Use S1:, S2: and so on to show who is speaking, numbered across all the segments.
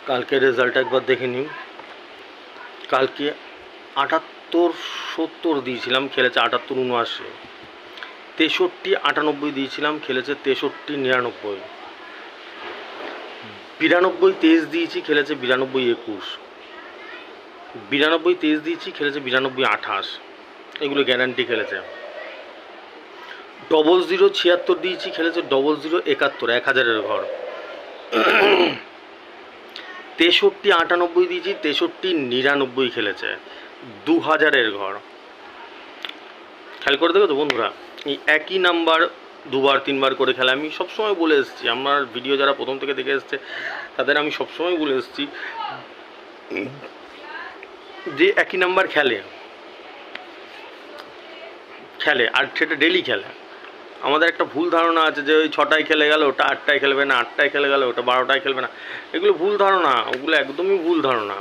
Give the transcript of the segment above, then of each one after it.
S1: কালকে রেজাল্ট একবার দেখে নিন। কালকে 78-70 দিয়েছিলাম, খেলেছে 78-79। 63-98 দিয়েছিলাম, খেলেছে 63-99। 92-23 দিয়েছি, খেলেছে 92-21। 92-23 দিয়েছি, খেলেছে 92-28। এগুলো গ্যারান্টি খেলেছে। 00-76 দিয়েছি, খেলেছে 00-71, 1000-এর ঘর। 63-98 দিয়েছি, 63-99 খেলেছে, 2000-এর ঘর। খেয়াল করে দেখো তো বন্ধুরা, এই একই নাম্বার দুবার তিনবার করে খেলে। আমি সবসময় বলে এসেছি, আমার ভিডিও যারা প্রথম থেকে দেখে এসছে তাদের আমি সবসময় বলে এসেছি যে একই নাম্বার খেলে আর সেটা ডেলি খেলে। আমাদের একটা ভুল ধারণা আছে যে ওই 6টায় খেলে গেল ওটা 8টায় খেলবে না, 8টায় খেলে গেল ওটা 12টায় খেলবে না। এগুলো ভুল ধারণা, ওগুলো একদমই ভুল ধারণা।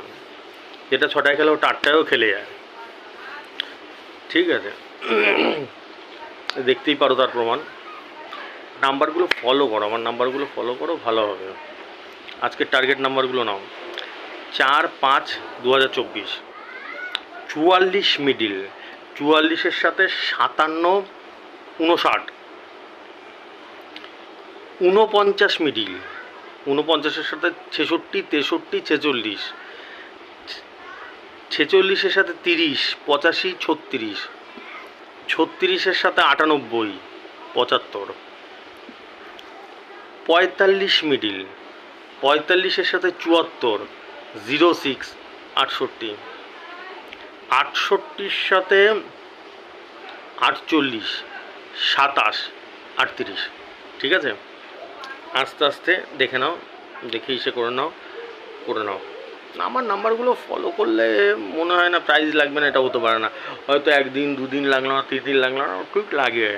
S1: যেটা 6টায় খেলে ওটা 8টায়ও খেলে যায়, ঠিক আছে? দেখতেই পারো তার প্রমাণ। নাম্বারগুলো ফলো করো, আমার নাম্বারগুলো ফলো করো, ভালো হবে। আজকের টার্গেট নাম্বারগুলো নাও। 4-5-2024, 44 মিডিল, 44-এর সাথে 57-59, 49 মিডিল, 49-এর সাথে 66-63-46, 46-এর সাথে 30-85-36, 36-এর সাথে 98-75, 45 মিডিল, 45-এর সাথে 74-06-68, 68-র সাথে 48-27-38। ঠিক আছে? আস্তে আস্তে দেখে নাও, দেখে ইসে করে নাও। আমার নাম্বারগুলো ফলো করলে মনে হয় না প্রাইজ লাগবে না, এটা হতে পারে না। হয়তো 1 দিন 2 দিন লাগলো না, 3 দিন লাগলো না, ঠিক লাগে।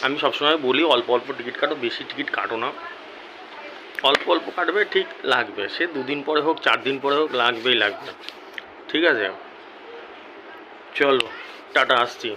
S1: আমি সবসময় বলি অল্প অল্প টিকিট কাটো, বেশি টিকিট কাটো না। অল্প অল্প কাটবে, ঠিক লাগবে। সে 2 দিন পরে হোক, 4 দিন পরে হোক, লাগবেই লাগবে। ঠিক আছে, চলো টাটা, আসছি।